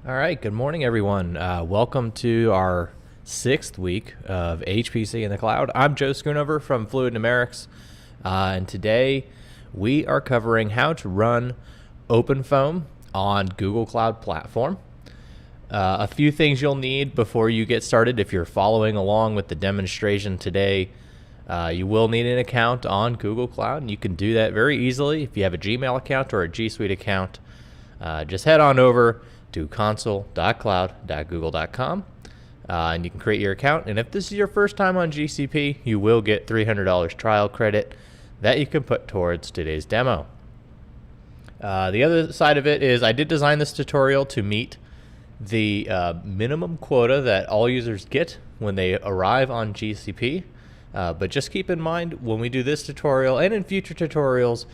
All right, good morning, everyone. Welcome to our 6th week of HPC in the cloud. I'm Joe Schoonover from Fluid Numerics, and today we are covering how to run OpenFOAM on Google Cloud Platform. A few things you'll need before you get started if you're following along with the demonstration today. You will need an account on Google Cloud, and you can do that very easily if you have a Gmail account or a G Suite account. Just head on over to console.cloud.google.com and you can create your account. And if this is your first time on GCP, you will get $300 trial credit that you can put towards today's demo. The other side of it is I did design this tutorial to meet the minimum quota that all users get when they arrive on GCP. But just keep in mind when we do this tutorial and in future tutorials,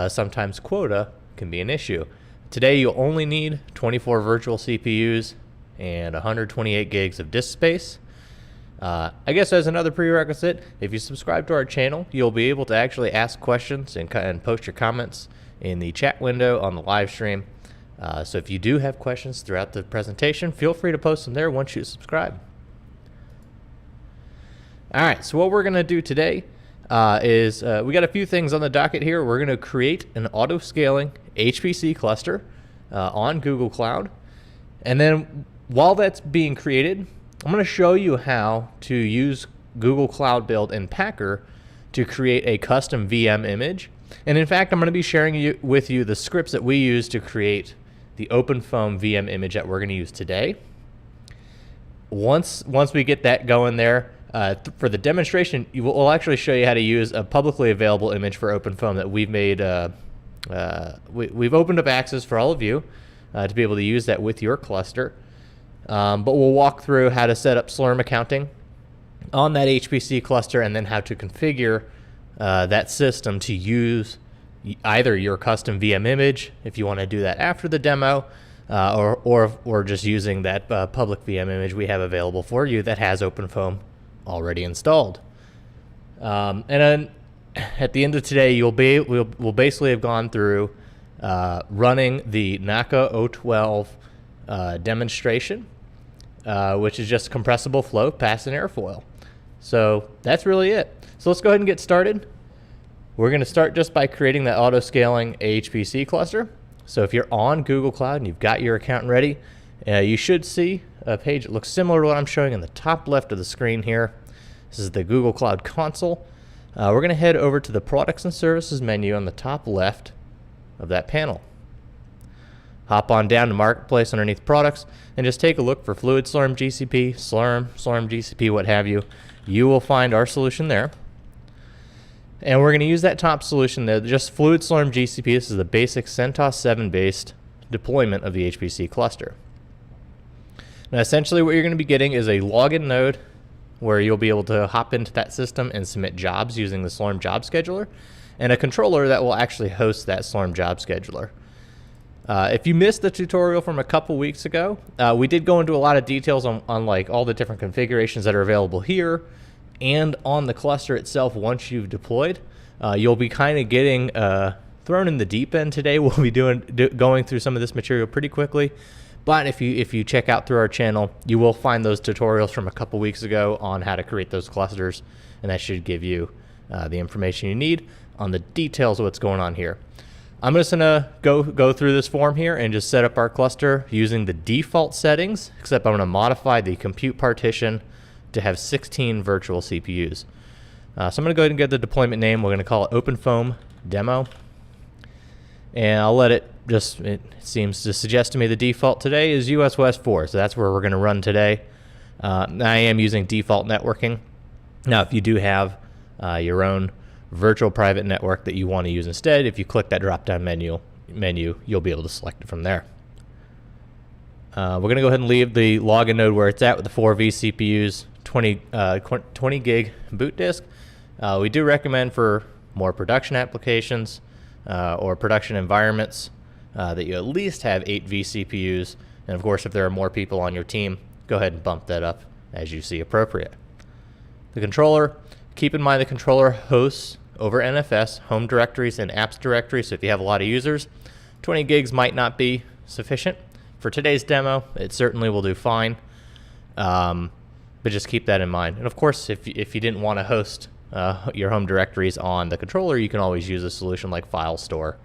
sometimes quota can be an issue. Today you'll only need 24 virtual CPUs and 128 gigs of disk space. I guess as another prerequisite, if you subscribe to our channel, you'll be able to actually ask questions and post your comments in the chat window on the live stream. So if you do have questions throughout the presentation, feel free to post them there once you subscribe. All right, so what we're going to do today is we got a few things on the docket here. We're going to create an auto-scaling HPC cluster on Google Cloud. And then while that's being created, I'm going to show you how to use Google Cloud Build and Packer to create a custom VM image. And in fact, I'm going to be sharing with you the scripts that we use to create the OpenFOAM VM image that we're going to use today. Once we get that going there, for the demonstration, we'll actually show you how to use a publicly available image for OpenFOAM that we've made. We've opened up access for all of you to be able to use that with your cluster. But we'll walk through how to set up Slurm accounting on that HPC cluster and then how to configure that system to use either your custom VM image if you want to do that after the demo, or just using that public VM image we have available for you that has OpenFOAM already installed. And then at the end of today, we'll basically have gone through running the NACA 012 demonstration, which is just compressible flow passing airfoil. So that's really it. So let's go ahead and get started. We're going to start just by creating that auto-scaling HPC cluster. So if you're on Google Cloud and you've got your account ready, you should see a page that looks similar to what I'm showing in the top left of the screen here. This is the Google Cloud console. We're going to head over to the Products and Services menu on the top left of that panel. Hop on down to Marketplace underneath Products and just take a look for Fluid Slurm GCP, Slurm GCP, what have you. You will find our solution there. And we're going to use that top solution there, just Fluid Slurm GCP. This is the basic CentOS 7 based deployment of the HPC cluster. Now essentially what you're going to be getting is a login node where you'll be able to hop into that system and submit jobs using the Slurm job scheduler, and a controller that will actually host that Slurm job scheduler. If you missed the tutorial from a couple weeks ago, we did go into a lot of details on like all the different configurations that are available here and on the cluster itself once you've deployed. You'll be kind of getting thrown in the deep end today. We'll be going through some of this material pretty quickly. But if you check out through our channel, you will find those tutorials from a couple weeks ago on how to create those clusters, and that should give you the information you need on the details of what's going on here. I'm just gonna go through this form here and just set up our cluster using the default settings, except I'm gonna modify the compute partition to have 16 virtual CPUs. So I'm gonna go ahead and get the deployment name. We're gonna call it OpenFOAM demo. And I'll let it seems to suggest to me the default today is US West 4, so that's where we're going to run today. I am using default networking. Now, if you do have your own virtual private network that you want to use instead, if you click that drop-down menu, you'll be able to select it from there. We're going to go ahead and leave the login node where it's at with the 4 vCPUs, 20 gig boot disk. We do recommend for more production applications or production environments that you at least have 8 vCPUs. And of course, if there are more people on your team, go ahead and bump that up as you see appropriate. The controller, keep in mind the controller hosts over NFS, home directories and apps directories. So if you have a lot of users, 20 gigs might not be sufficient. For today's demo, it certainly will do fine, but just keep that in mind. And of course, if you didn't want to host your home directories on the controller, you can always use a solution like File Store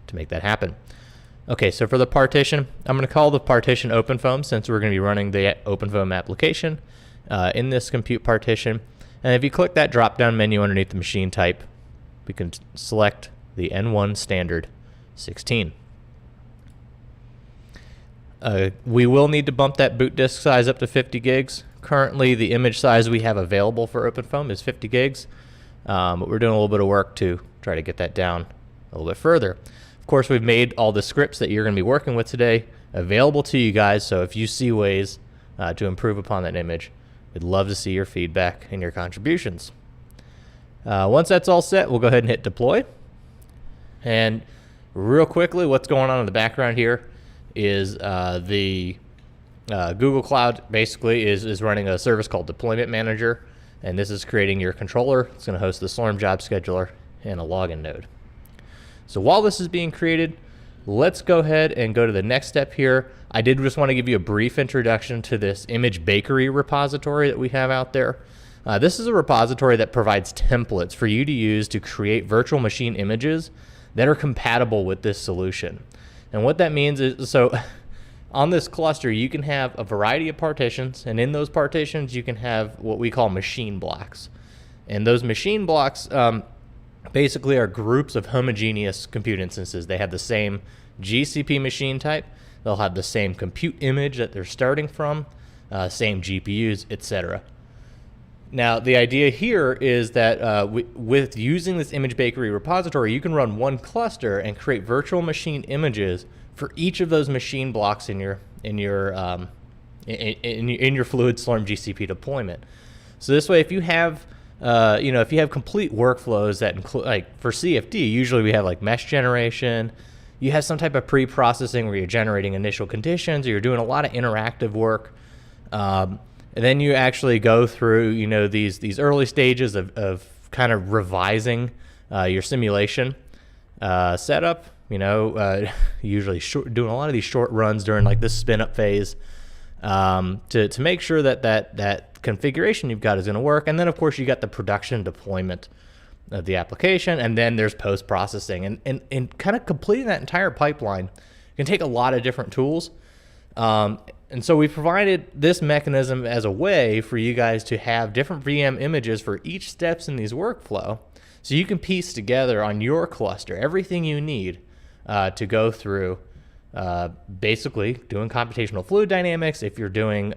to make that happen. Okay, so for the partition, I'm going to call the partition OpenFOAM since we're going to be running the OpenFOAM application in this compute partition. And if you click that drop-down menu underneath the machine type, we can select the N1 standard 16. We will need to bump that boot disk size up to 50 gigs. Currently, the image size we have available for OpenFOAM is 50 gigs, but we're doing a little bit of work to try to get that down a little bit further. Of course, we've made all the scripts that you're going to be working with today available to you guys, so if you see ways to improve upon that image, we'd love to see your feedback and your contributions. Once that's all set, we'll go ahead and hit deploy. And real quickly, what's going on in the background here is the Google Cloud basically is running a service called Deployment Manager, and this is creating your controller. It's going to host the Slurm job scheduler and a login node. So while this is being created, let's go ahead and go to the next step here. I did just want to give you a brief introduction to this image bakery repository that we have out there. This is a repository that provides templates for you to use to create virtual machine images that are compatible with this solution. And what that means is, so on this cluster, you can have a variety of partitions, and in those partitions, you can have what we call machine blocks. And those machine blocks basically are groups of homogeneous compute instances. They have the same GCP machine type. They'll have the same compute image that they're starting from, same GPUs, etc. Now, the idea here is that with using this image bakery repository, you can run one cluster and create virtual machine images for each of those machine blocks in your Fluid Slurm GCP deployment. So this way, if you have if you have complete workflows that include, like for CFD, usually we have like mesh generation. You have some type of pre-processing where you're generating initial conditions, or you're doing a lot of interactive work. And then you actually go through, these early stages of kind of revising your simulation setup. Usually doing a lot of these short runs during like this spin up phase to make sure that configuration you've got is going to work. And then of course you got the production deployment of the application, and then there's post processing, and kind of completing that entire pipeline can take a lot of different tools. And so we provided this mechanism as a way for you guys to have different VM images for each steps in these workflow, so you can piece together on your cluster everything you need to go through basically doing computational fluid dynamics. If you're doing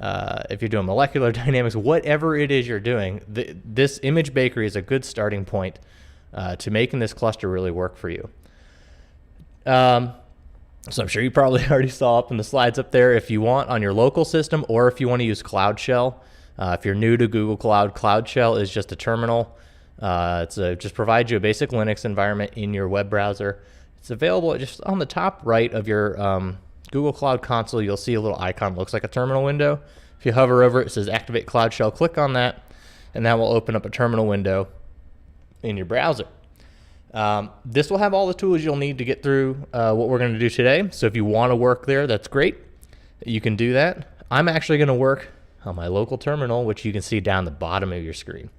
molecular dynamics, whatever it is you're doing, this image bakery is a good starting point to making this cluster really work for you. So I'm sure you probably already saw up in the slides up there, if you want on your local system, or if you want to use Cloud Shell. If you're new to Google Cloud, Cloud Shell is just a terminal. Just provides you a basic Linux environment in your web browser. It's available just on the top right of your Google Cloud console. You'll see a little icon that looks like a terminal window. If you hover over it, it says Activate Cloud Shell. Click on that, and that will open up a terminal window in your browser. This will have all the tools you'll need to get through what we're going to do today. So if you want to work there, that's great. You can do that. I'm actually going to work on my local terminal, which you can see down the bottom of your screen.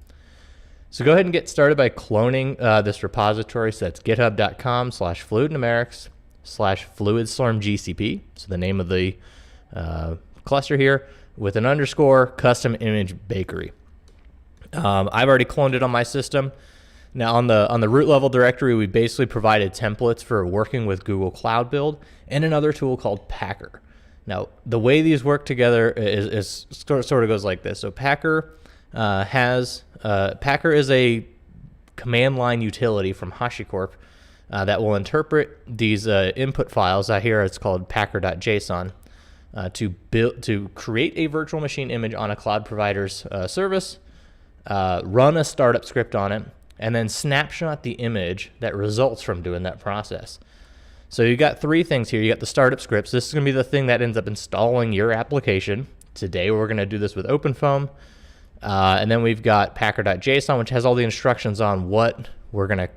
So go ahead and get started by cloning this repository. So that's github.com/fluidnumerics/fluidslurmgcp. So the name of the cluster here with an underscore custom image bakery. I've already cloned it on my system. Now on the root level directory, we basically provided templates for working with Google Cloud Build and another tool called Packer. Now the way these work together is sort of goes like this. So Packer Packer is a command line utility from HashiCorp that will interpret these input files. Here it's called packer.json to create a virtual machine image on a cloud provider's service, run a startup script on it, and then snapshot the image that results from doing that process. So you got three things here. You got the startup scripts. This is going to be the thing that ends up installing your application. Today we're going to do this with OpenFOAM. And then we've got packer.json, which has all the instructions on what we're going to,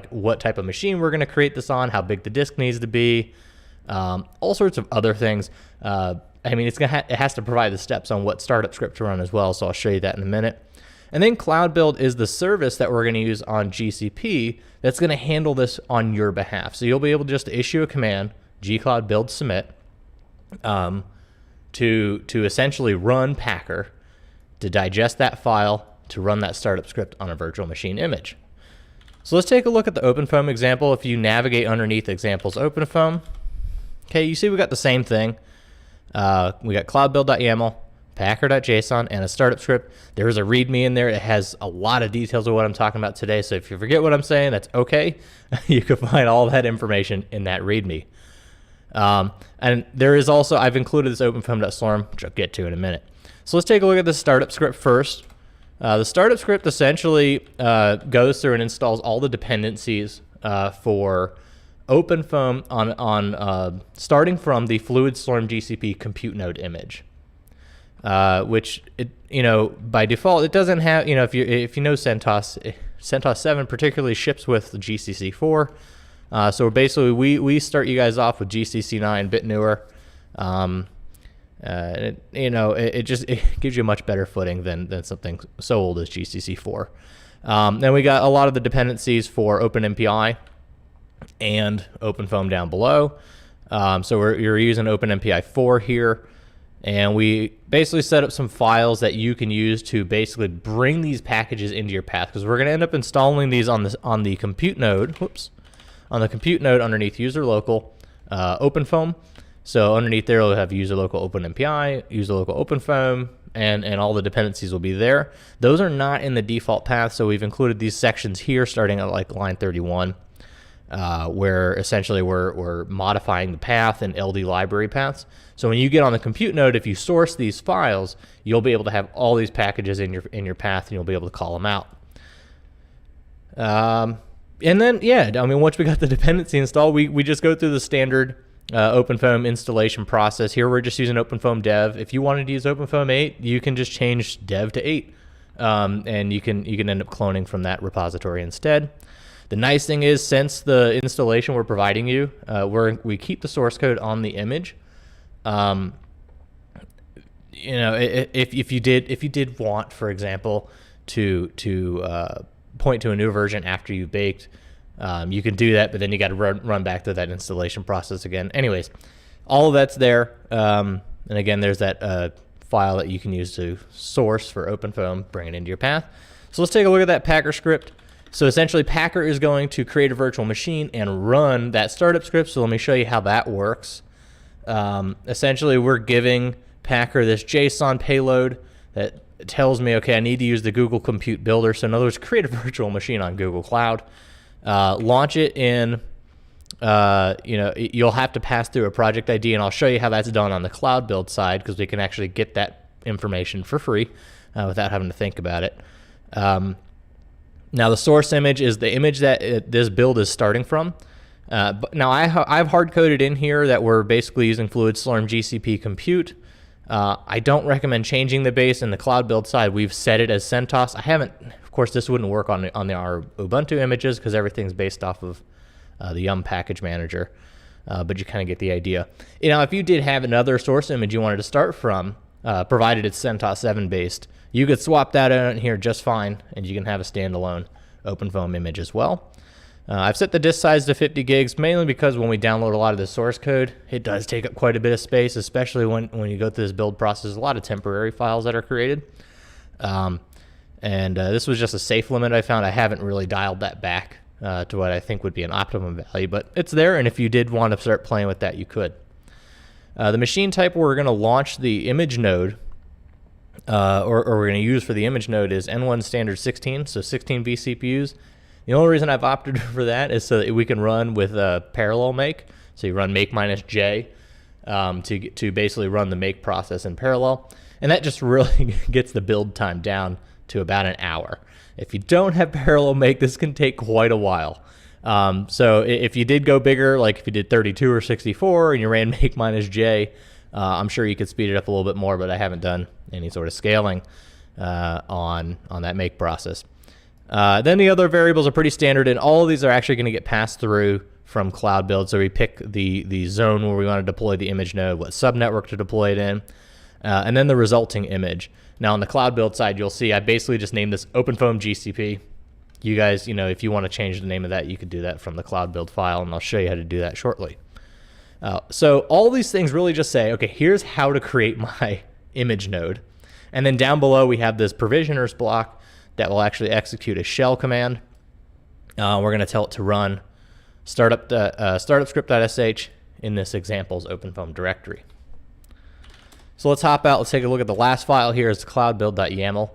what type of machine we're going to create this on, how big the disk needs to be, all sorts of other things. I mean, it has to provide the steps on what startup script to run as well, so I'll show you that in a minute. And then Cloud Build is the service that we're going to use on GCP that's going to handle this on your behalf. So you'll be able to just issue a command, gcloud build submit, to essentially run Packer, to digest that file, to run that startup script on a virtual machine image. So let's take a look at the OpenFOAM example. If you navigate underneath examples OpenFOAM, okay, you see we got the same thing. We got cloudbuild.yaml, packer.json, and a startup script. There is a README in there. It has a lot of details of what I'm talking about today. So if you forget what I'm saying, that's okay. You can find all that information in that README. And there is also, I've included this openfoam.storm, which I'll get to in a minute. So let's take a look at the startup script first. The startup script essentially goes through and installs all the dependencies for OpenFOAM on starting from the FluidStorm GCP compute node image, which by default it doesn't have. If you know CentOS 7 particularly ships with the GCC 4. So basically we start you guys off with GCC 9, a bit newer. It gives you a much better footing than something so old as GCC 4. Then we got a lot of the dependencies for OpenMPI and OpenFOAM down below. So you're using OpenMPI 4 here, and we basically set up some files that you can use to basically bring these packages into your path, because we're going to end up installing these on the compute node. On the compute node underneath user local OpenFOAM. So underneath there, we'll have user local OpenMPI, user local OpenFOAM, and all the dependencies will be there. Those are not in the default path, so we've included these sections here starting at like line 31, where essentially we're modifying the path and LD library paths. So when you get on the compute node, if you source these files, you'll be able to have all these packages in your path, and you'll be able to call them out. And then, once we got the dependency installed, we just go through the standard OpenFOAM installation process. Here we're just using OpenFOAM dev. If you wanted to use OpenFOAM 8, you can just change dev to 8, and you can end up cloning from that repository instead. The nice thing is, since the installation we're providing you, we keep the source code on the image. If you did want, for example, to point to a new version after you've baked, you can do that, but then you got to run back to that installation process again. Anyways, all of that's there. And again, there's that file that you can use to source for OpenFOAM, bring it into your path. So let's take a look at that Packer script. So essentially, Packer is going to create a virtual machine and run that startup script. So let me show you how that works. Essentially, we're giving Packer this JSON payload that tells me, okay, I need to use the Google Compute Builder. So in other words, create a virtual machine on Google Cloud. Launch it in, you'll have to pass through a project ID, and I'll show you how that's done on the Cloud Build side, because we can actually get that information for free without having to think about it. Now the source image is the image that this build is starting from. But now I've hard-coded in here that we're basically using FluidStorm GCP Compute. I don't recommend changing the base. In the Cloud Build side, we've set it as CentOS. I haven't, of course, this wouldn't work on our Ubuntu images because everything's based off of the Yum package manager. But you kind of get the idea. If you did have another source image you wanted to start from, provided it's CentOS 7 based, you could swap that out in here just fine, and you can have a standalone OpenFOAM image as well. I've set the disk size to 50 gigs, mainly because when we download a lot of the source code, it does take up quite a bit of space, especially when you go through this build process. There's a lot of temporary files that are created. This was just a safe limit I found. I haven't really dialed that back to what I think would be an optimum value, but it's there, and if you did want to start playing with that, you could. The machine type we're going to launch the image node, or we're going to use for the image node, is N1 standard 16, so 16 vCPUs. The only reason I've opted for that is so that we can run with a parallel make. So you run make minus J to basically run the make process in parallel. And that just really gets the build time down to about an hour. If you don't have parallel make, this can take quite a while. So if you did go bigger, like if you did 32 or 64 and you ran make minus J, I'm sure you could speed it up a little bit more, but I haven't done any sort of scaling on that make process. Then the other variables are pretty standard, and all of these are actually going to get passed through from Cloud Build. So we pick the zone where we want to deploy the image node, what subnetwork to deploy it in, and then the resulting image. Now on the Cloud Build side, you'll see I basically just named this OpenFOAM GCP. You guys, if you want to change the name of that, you could do that from the Cloud Build file, and I'll show you how to do that shortly. So all these things really just say, okay, here's how to create my image node. And then down below, we have this provisioners block that will actually execute a shell command. We're going to tell it to run startup script.sh in this example's OpenFOAM directory. So let's hop out. Let's take a look at the last file here is the cloudbuild.yaml.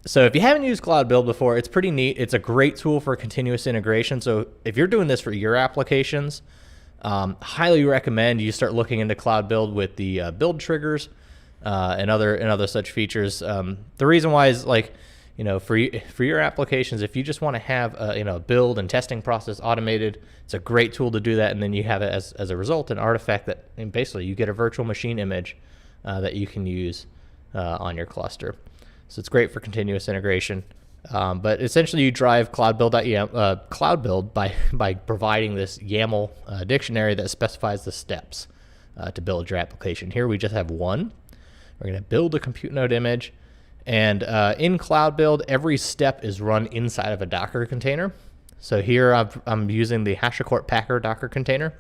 So if you haven't used Cloud Build before, it's pretty neat. It's a great tool for continuous integration. So if you're doing this for your applications, highly recommend you start looking into Cloud Build with the build triggers and other such features. The reason why is for your applications, if you just want to have a build and testing process automated, it's a great tool to do that. And then you have it as a result, an artifact that basically you get a virtual machine image that you can use on your cluster. So it's great for continuous integration. But essentially you drive Cloud Build by providing this YAML dictionary that specifies the steps to build your application. Here we just have one. We're going to build a compute node image. And in Cloud Build, every step is run inside of a Docker container. So here I'm using the HashiCorp Packer Docker container.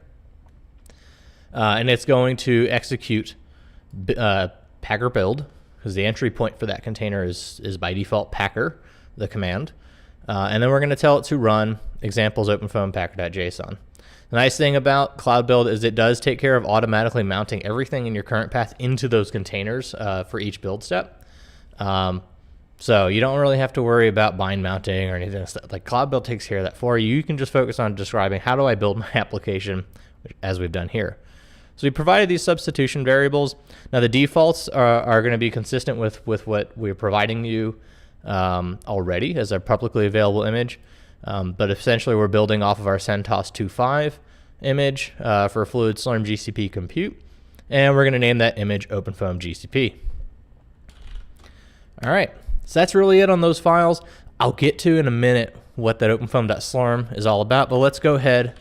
And it's going to execute Packer build, because the entry point for that container is by default Packer, the command. And then we're going to tell it to run examples OpenFOAM packer.json. The nice thing about Cloud Build is it does take care of automatically mounting everything in your current path into those containers for each build step. So you don't really have to worry about bind mounting or anything. Like Cloud Build takes care of that for you. You can just focus on describing how do I build my application, as we've done here. So we provided these substitution variables. Now the defaults are going to be consistent with what we're providing you already as a publicly available image. But essentially we're building off of our CentOS 2.5 image for Fluid Slurm GCP compute. And we're going to name that image OpenFOAM GCP. All right, so that's really it on those files. I'll get to in a minute what that OpenFOAM.slurm is all about, but let's go ahead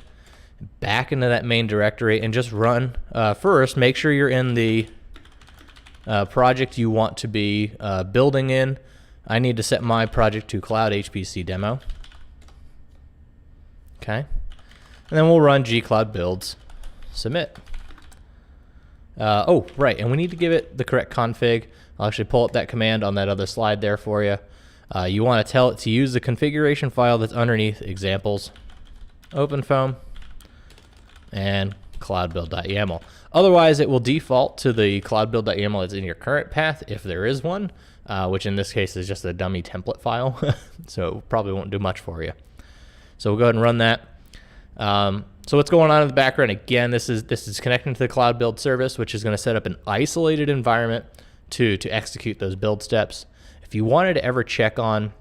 back into that main directory and just run. First, make sure you're in the project you want to be building in. I need to set my project to Cloud HPC Demo. Okay, and then we'll run gcloud builds, submit. Oh, right, and we need to give it the correct config. I'll actually pull up that command on that other slide there for you. You want to tell it to use the configuration file that's underneath examples, OpenFOAM, and cloudbuild.yaml. Otherwise, it will default to the cloudbuild.yaml that's in your current path, if there is one, which in this case is just a dummy template file, so it probably won't do much for you. So we'll go ahead and run that. So what's going on in the background? Again, this is connecting to the Cloud Build service, which is going to set up an isolated environment to execute those build steps. If you wanted to ever check on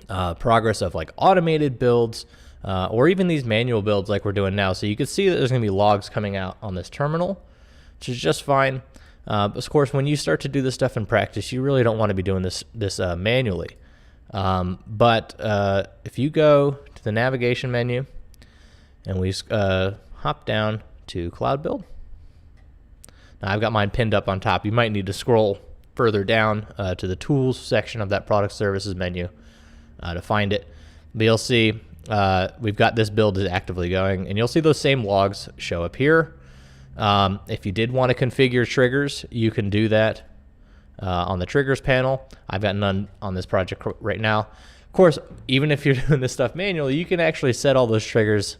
progress of like automated builds or even these manual builds like we're doing now, so you can see that there's going to be logs coming out on this terminal, which is just fine. Of course, when you start to do this stuff in practice, you really don't want to be doing this manually. But if you go to the navigation menu and we hop down to Cloud Build. Now I've got mine pinned up on top. You might need to scroll further down to the Tools section of that Product Services menu to find it. But you'll see we've got this build is actively going, and you'll see those same logs show up here. If you did want to configure triggers, you can do that on the Triggers panel. I've got none on this project right now. Of course, even if you're doing this stuff manually, you can actually set all those triggers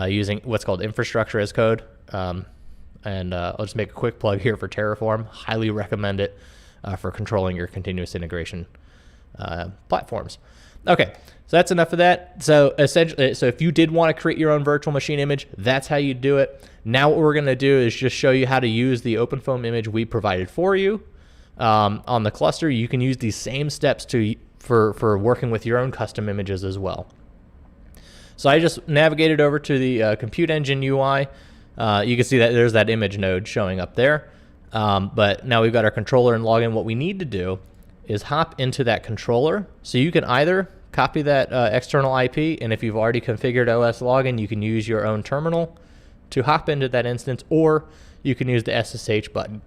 using what's called infrastructure as code. And I'll just make a quick plug here for Terraform. Highly recommend it for controlling your continuous integration platforms. Okay, so that's enough of that. So essentially, so if you did want to create your own virtual machine image, that's how you do it. Now what we're going to do is just show you how to use the OpenFOAM image we provided for you on the cluster. You can use these same steps for working with your own custom images as well. So I just navigated over to the Compute Engine UI. You can see that there's that image node showing up there. But now we've got our controller and login. What we need to do is hop into that controller. So you can either copy that external IP, and if you've already configured OS login, you can use your own terminal to hop into that instance, or you can use the SSH button.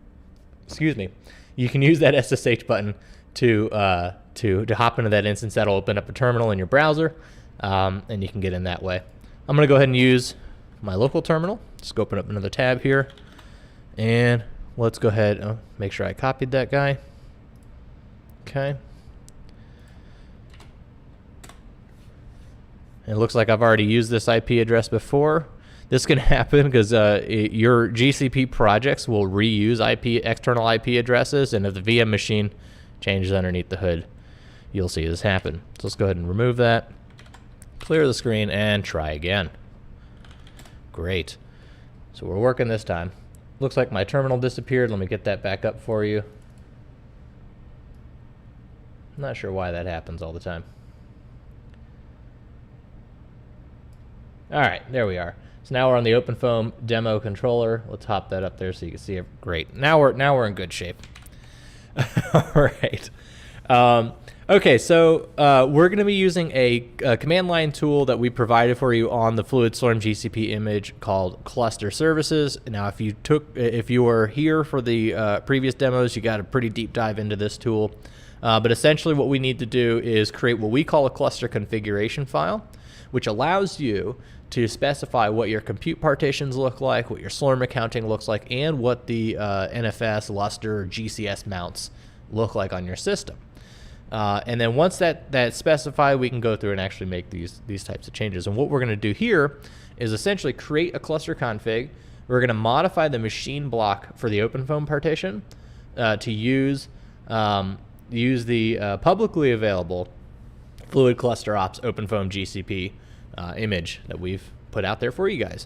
Excuse me. You can use that SSH button to hop into that instance. That'll open up a terminal in your browser, and you can get in that way. I'm going to go ahead and use my local terminal. Just open up another tab here, and let's go ahead, make sure I copied that guy. Okay. It looks like I've already used this IP address before. This can happen because your GCP projects will reuse external IP addresses, and if the VM machine changes underneath the hood, you'll see this happen. So let's go ahead and remove that, clear the screen, and try again. Great. So we're working this time. Looks like my terminal disappeared. Let me get that back up for you. Not sure why that happens all the time. All right, there we are. So now we're on the OpenFOAM demo controller. Let's hop that up there so you can see it. Great. Now we're in good shape. All right. Okay, so we're going to be using a command line tool that we provided for you on the FluidStorm GCP image called Cluster Services. Now, if you were here for the previous demos, you got a pretty deep dive into this tool. But essentially, what we need to do is create what we call a cluster configuration file, which allows you to specify what your compute partitions look like, what your Slurm accounting looks like, and what the NFS, Lustre, or GCS mounts look like on your system. And then once that's specified, we can go through and actually make these types of changes. And what we're going to do here is essentially create a cluster config. We're going to modify the machine block for the OpenFOAM partition to use the publicly available Fluid Cluster Ops OpenFOAM GCP image that we've put out there for you guys.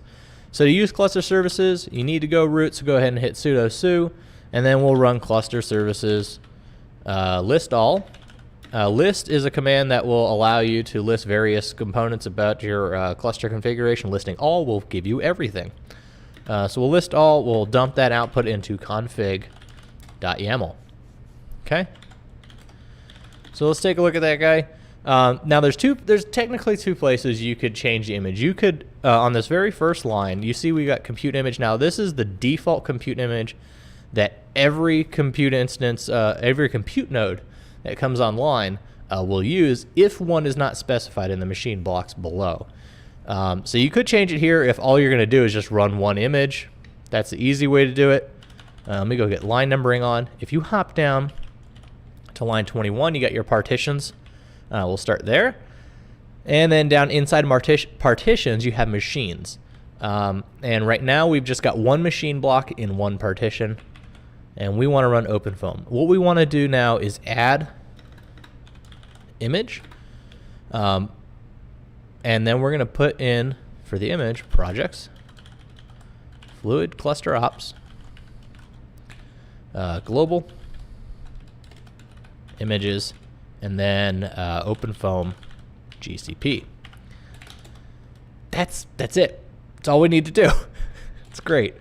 So to use cluster services, you need to go root, so go ahead and hit sudo su, and then we'll run cluster services list all. List is a command that will allow you to list various components about your cluster configuration. Listing all will give you everything. So we'll list all, we'll dump that output into config.yaml. Okay? So let's take a look at that guy. Now there's technically two places you could change the image. You could, on this very first line, you see we got compute image. Now this is the default compute image that every compute instance, every compute node that comes online will use if one is not specified in the machine blocks below. So you could change it here if all you're going to do is just run one image. That's the easy way to do it. Let me go get line numbering on. If you hop down to line 21, you got your partitions. We'll start there. And then down inside partitions, you have machines. And right now, we've just got one machine block in one partition. And we want to run OpenFOAM. What we want to do now is add image. And then we're going to put in, for the image, projects, Fluid Cluster Ops, global, images, and then OpenFOAM GCP. That's it. That's all we need to do. It's great.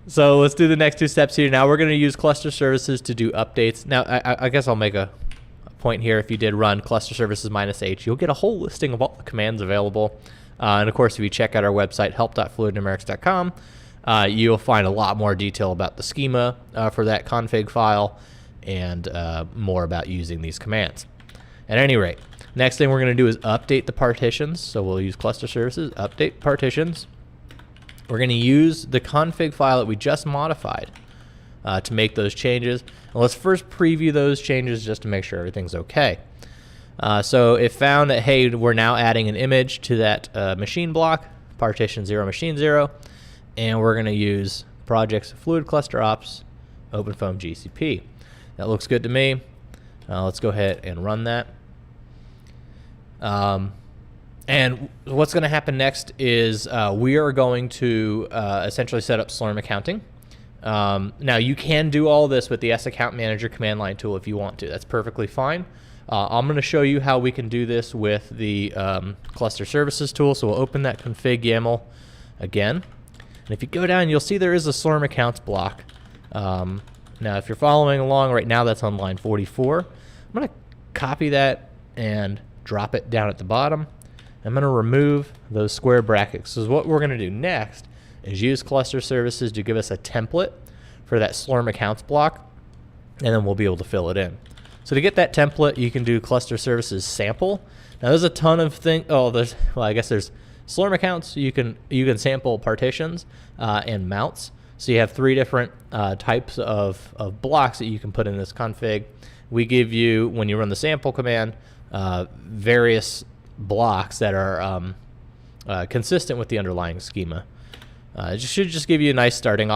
So let's do the next two steps here. Now we're going to use cluster services to do updates. Now I guess I'll make a point here. If you did run cluster services -h, you'll get a whole listing of all the commands available. And of course, if you check out our website, help.fluidnumerics.com, you'll find a lot more detail about the schema for that config file, and more about using these commands. At any rate, next thing we're going to do is update the partitions. So we'll use cluster services, update partitions. We're going to use the config file that we just modified to make those changes. And let's first preview those changes just to make sure everything's okay. So it found that, hey, we're now adding an image to that machine block, partition 0, machine 0, and we're going to use projects Fluid Cluster Ops, OpenFOAM GCP. That looks good to me. Let's go ahead and run that. And what's going to happen next is we are going to essentially set up Slurm accounting. Now, you can do all this with the S-Account Manager command line tool if you want to. That's perfectly fine. I'm going to show you how we can do this with the Cluster Services tool. So we'll open that config YAML again. And if you go down, you'll see there is a Slurm accounts block. Now, if you're following along right now, that's on line 44. I'm going to copy that and drop it down at the bottom. I'm going to remove those square brackets. So what we're going to do next is use cluster services to give us a template for that Slurm accounts block, and then we'll be able to fill it in. So to get that template, you can do cluster services sample. Now there's a ton of things. I guess there's Slurm accounts. You can sample partitions and mounts. So you have 3 different types of blocks that you can put in this config. We give you, when you run the sample command, various blocks that are consistent with the underlying schema. It should just give you a nice starting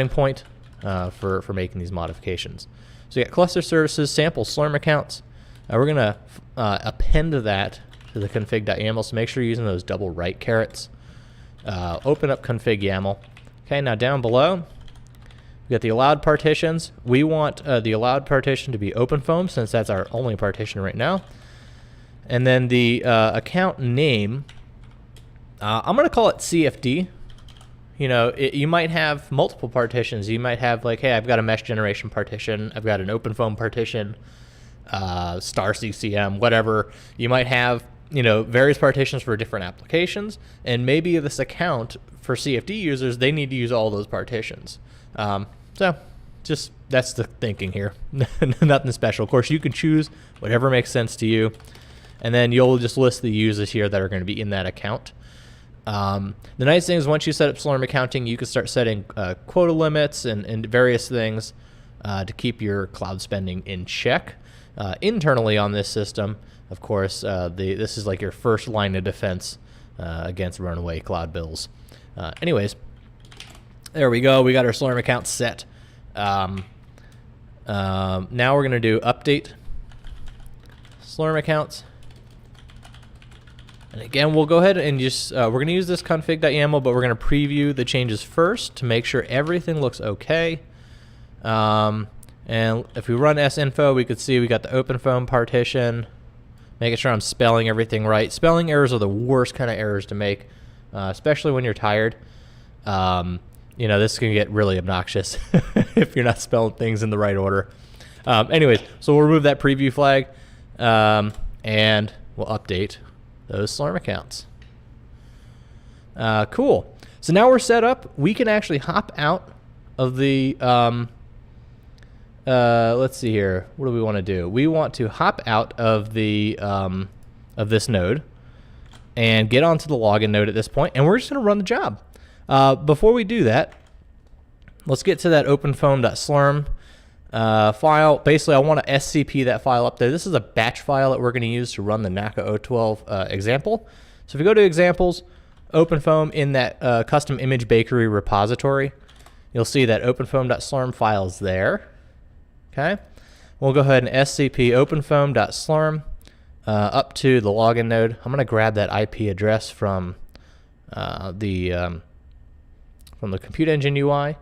point for making these modifications. So you got cluster services, sample Slurm accounts. We're going to append that to the config.yaml, so make sure you're using those double right carets. Open up config YAML. Okay, now down below, we got the allowed partitions. We want the allowed partition to be OpenFOAM, since that's our only partition right now. And then the account name, I'm going to call it CFD. You know, you might have multiple partitions. You might have like, hey, I've got a mesh generation partition. I've got an OpenFOAM partition, star CCM, whatever. You might have, you know, various partitions for different applications. And maybe this account for CFD users, they need to use all those partitions. So just that's the thinking here. Nothing special. Of course, you can choose whatever makes sense to you. And then you'll just list the users here that are going to be in that account. The nice thing is once you set up Slurm accounting, you can start setting quota limits and various things to keep your cloud spending in check. Internally on this system, of course, this is like your first line of defense against runaway cloud bills. Anyways, there we go. We got our Slurm account set. Now we're going to do update Slurm accounts. And again, we'll go ahead and just, we're going to use this config.yaml, but we're going to preview the changes first to make sure everything looks okay. And if we run sinfo, we could see we got the OpenFOAM partition, making sure I'm spelling everything right. Spelling errors are the worst kind of errors to make, especially when you're tired. You know, this can get really obnoxious if you're not spelling things in the right order. Anyways, so we'll remove that preview flag, and we'll update those Slurm accounts. Cool. So now we're set up. We can actually hop out of the, let's see here. What do we want to do? We want to hop out of the, of this node and get onto the login node at this point, and we're just going to run the job. Before we do that, let's get to that openfoam.slurm file. Basically, I want to SCP that file up there. This is a batch file that we're going to use to run the NACA 012 example. So if we go to examples, OpenFOAM in that custom image bakery repository, you'll see that openfoam.slurm file is there. Okay, we'll go ahead and SCP openfoam.slurm up to the login node. I'm going to grab that IP address from the Compute Engine UI.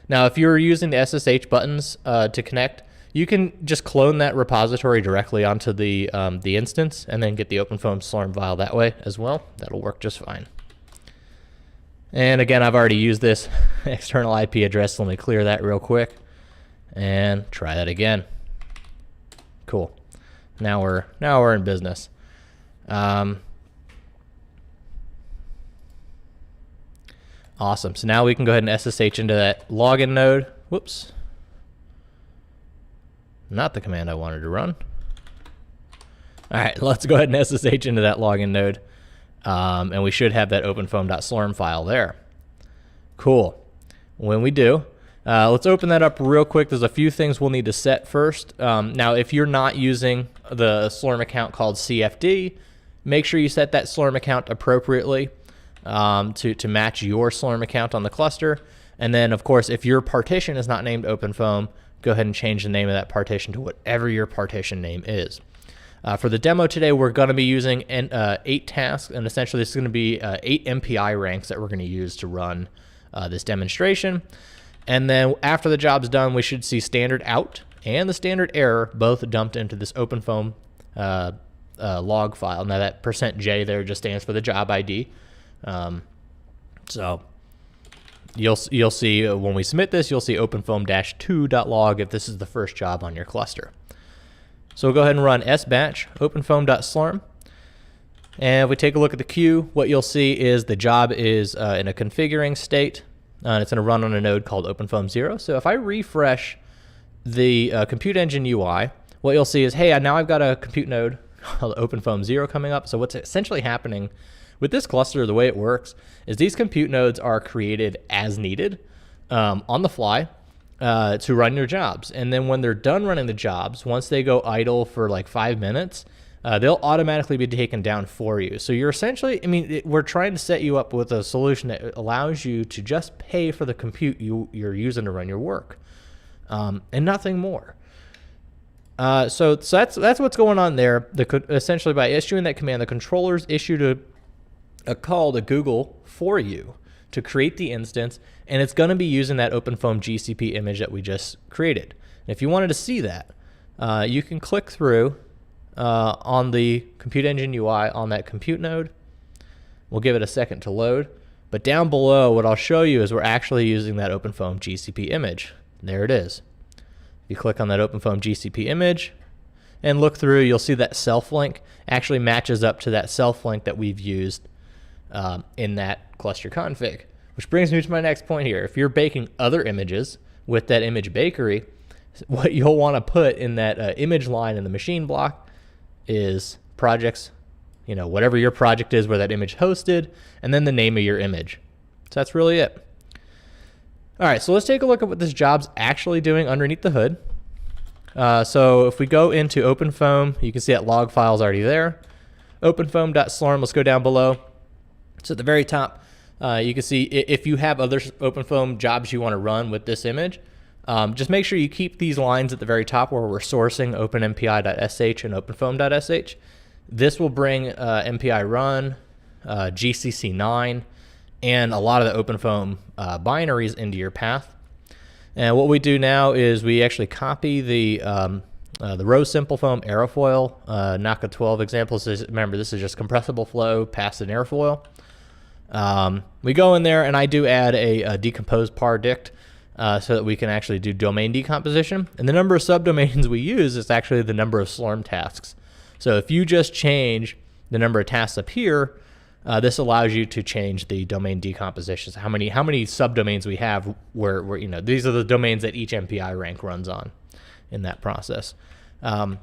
Now, if you're using the SSH buttons to connect, you can just clone that repository directly onto the instance and then get the OpenFOAM Slurm file that way as well. That'll work just fine. And again, I've already used this external IP address. Let me clear that real quick and try that again. Cool. Now we're in business. Awesome. So now we can go ahead and SSH into that login node. Whoops. Not the command I wanted to run. All right, let's go ahead and SSH into that login node. And we should have that openfoam.slurm file there. Cool. When we do, let's open that up real quick. There's a few things we'll need to set first. Now, if you're not using the Slurm account called CFD, make sure you set that Slurm account appropriately. To match your Slurm account on the cluster. And then, of course, if your partition is not named OpenFOAM, go ahead and change the name of that partition to whatever your partition name is. For the demo today, we're going to be using 8 tasks, and essentially this is going to be 8 MPI ranks that we're going to use to run this demonstration. And then after the job's done, we should see standard out and the standard error both dumped into this OpenFOAM log file. Now that %J there just stands for the job ID. So you'll see when we submit this, you'll see openfoam-2.log if this is the first job on your cluster. So we'll go ahead and run sbatch openfoam.slurm. And if we take a look at the queue, what you'll see is the job is in a configuring state. And it's going to run on a node called OpenFOAM 0. So if I refresh the compute engine UI, what you'll see is, hey, now I've got a compute node called OpenFOAM 0 coming up. So what's essentially happening with this cluster, the way it works, is these compute nodes are created as needed on the fly to run your jobs. And then when they're done running the jobs, once they go idle for like 5 minutes, they'll automatically be taken down for you. So you're essentially, I mean, we're trying to set you up with a solution that allows you to just pay for the compute you're using to run your work, and nothing more. So that's what's going on there. Essentially, by issuing that command, the controllers issued a call to Google for you to create the instance, and it's going to be using that OpenFOAM GCP image that we just created. And if you wanted to see that, you can click through on the compute engine UI on that compute node. We'll give it a second to load. But down below, what I'll show you is we're actually using that OpenFOAM GCP image. There it is. If you click on that OpenFOAM GCP image and look through, you'll see that self link actually matches up to that self link that we've used in that cluster config. Which brings me to my next point here. If you're baking other images with that image bakery, what you'll want to put in that image line in the machine block is projects, whatever your project is where that image hosted, and then the name of your image. So that's really it. All right, so let's take a look at what this job's actually doing underneath the hood. So if we go into OpenFOAM, you can see that log file's already there. OpenFOAM.slurm, let's go down below. So at the very top, you can see if you have other OpenFOAM jobs you want to run with this image, just make sure you keep these lines at the very top where we're sourcing openmpi.sh and openfoam.sh. This will bring MPI run, GCC9, and a lot of the OpenFOAM binaries into your path. And what we do now is we actually copy the row simple foam aerofoil NACA 12 examples. Remember, this is just compressible flow past an airfoil. We go in there and I do add a decomposed pardict so that we can actually do domain decomposition. And the number of subdomains we use is actually the number of Slurm tasks. So if you just change the number of tasks up here, this allows you to change the domain decompositions. How many subdomains we have where these are the domains that each MPI rank runs on in that process. So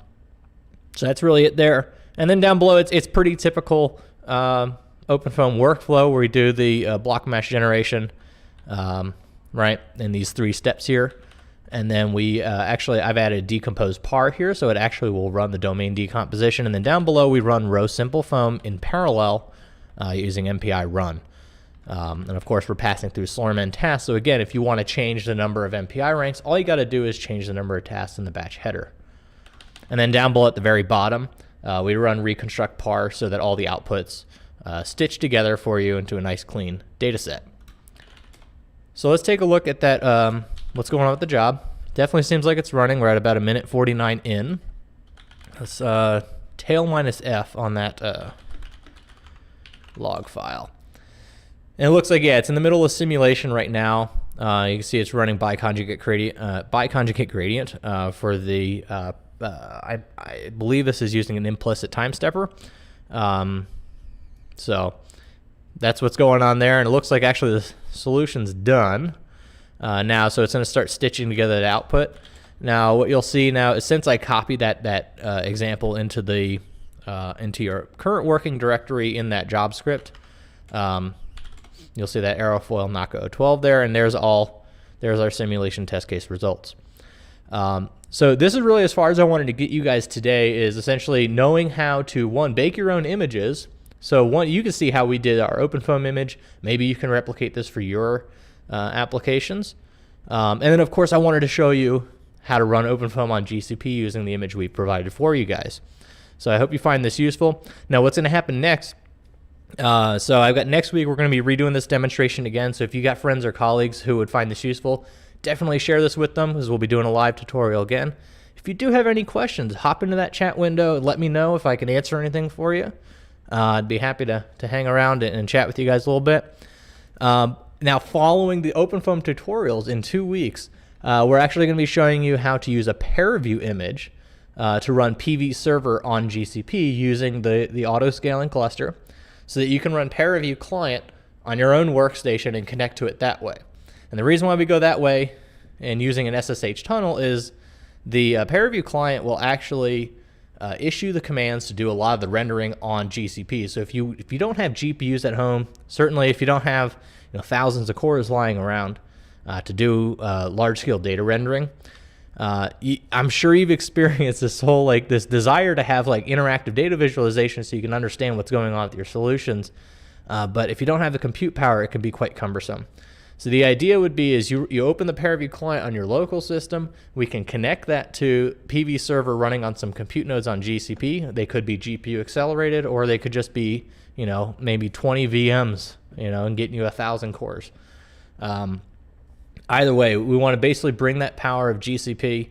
that's really it there. And then down below, it's pretty typical OpenFOAM workflow where we do the block mesh generation, right, in these 3 steps here. And then we I've added decomposed par here, so it actually will run the domain decomposition. And then down below, we run row simple foam in parallel using MPI run. And of course, we're passing through slurm tasks. So again, if you want to change the number of MPI ranks, all you got to do is change the number of tasks in the batch header. And then down below at the very bottom, we run reconstruct par so that all the outputs stitch together for you into a nice clean data set. So let's take a look at that, what's going on with the job. Definitely seems like it's running. We're at about 1:49 in. Let's tail minus F on that log file. And it looks like, yeah, it's in the middle of simulation right now. You can see it's running biconjugate gradient for the, I believe this is using an implicit time stepper. So that's what's going on there. And it looks like actually the solution's done now. So it's going to start stitching together the output. Now what you'll see now is since I copied that example into the into your current working directory in that job script, you'll see that aerofoil NACA 12 there, and there's our simulation test case results. So this is really as far as I wanted to get you guys today, is essentially knowing how to, one, bake your own images. So one, you can see how we did our OpenFOAM image. Maybe you can replicate this for your applications. And then of course I wanted to show you how to run OpenFOAM on GCP using the image we provided for you guys. So I hope you find this useful. Now what's going to happen next, so I've got next week we're going to be redoing this demonstration again. So if you got friends or colleagues who would find this useful, definitely share this with them, because we'll be doing a live tutorial again. If you do have any questions, hop into that chat window and let me know if I can answer anything for you. I'd be happy to hang around and chat with you guys a little bit. Now following the OpenFOAM tutorials in 2 weeks, we're actually going to be showing you how to use a pair view image to run PV server on GCP using the autoscaling cluster, so that you can run ParaView client on your own workstation and connect to it that way. And the reason why we go that way and using an SSH tunnel is the ParaView client will actually issue the commands to do a lot of the rendering on GCP. So if you don't have GPUs at home, certainly if you don't have thousands of cores lying around to do large-scale data rendering, I'm sure you've experienced this whole this desire to have interactive data visualization so you can understand what's going on with your solutions. But if you don't have the compute power, it can be quite cumbersome. So the idea would be is you open the ParaView client on your local system. We can connect that to PV server running on some compute nodes on GCP. They could be GPU accelerated, or they could just be maybe 20 VMs and getting you 1,000 cores. Either way, we want to basically bring that power of GCP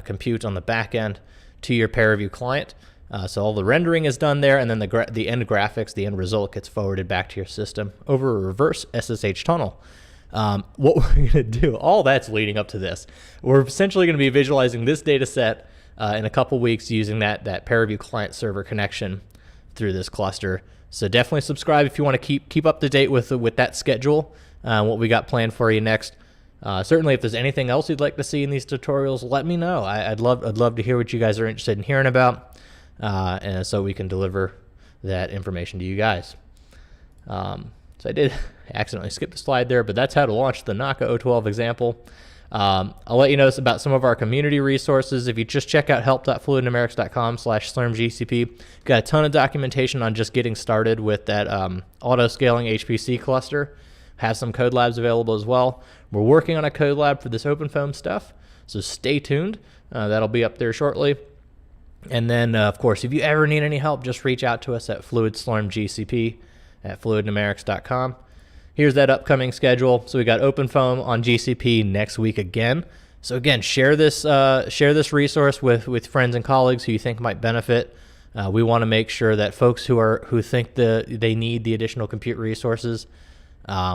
compute on the back end to your ParaView client. So all the rendering is done there, and then the end graphics, the end result gets forwarded back to your system over a reverse SSH tunnel. What we're going to do, all that's leading up to this. We're essentially going to be visualizing this data set in a couple weeks using that ParaView client server connection through this cluster. So definitely subscribe if you want to keep up to date with that schedule, what we got planned for you next. Certainly, if there's anything else you'd like to see in these tutorials, let me know. I'd love to hear what you guys are interested in hearing about, and so we can deliver that information to you guys. So I did accidentally skip the slide there, but that's how to launch the Naka 012 example. I'll let you know about some of our community resources. If you just check out help.fluidnumerics.com/slurmgcp, got a ton of documentation on just getting started with that auto-scaling HPC cluster. Have some code labs available as well. We're working on a code lab for this OpenFOAM stuff, so stay tuned. That'll be up there shortly. And then, of course, if you ever need any help, just reach out to us at fluidnumerics.com. Here's that upcoming schedule. So we got OpenFOAM on GCP next week again. So again, share this resource with friends and colleagues who you think might benefit. We want to make sure that folks who think they need the additional compute resources,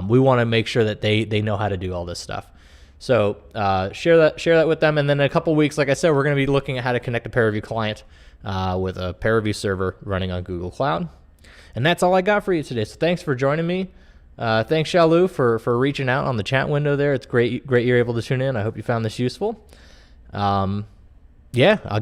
we want to make sure that they know how to do all this stuff. So share that with them. And then in a couple weeks, like I said, we're going to be looking at how to connect a ParaView client with a ParaView server running on Google Cloud. And that's all I got for you today. So thanks for joining me. Thanks, Shalu, for reaching out on the chat window there. It's great you're able to tune in. I hope you found this useful. Yeah, I'll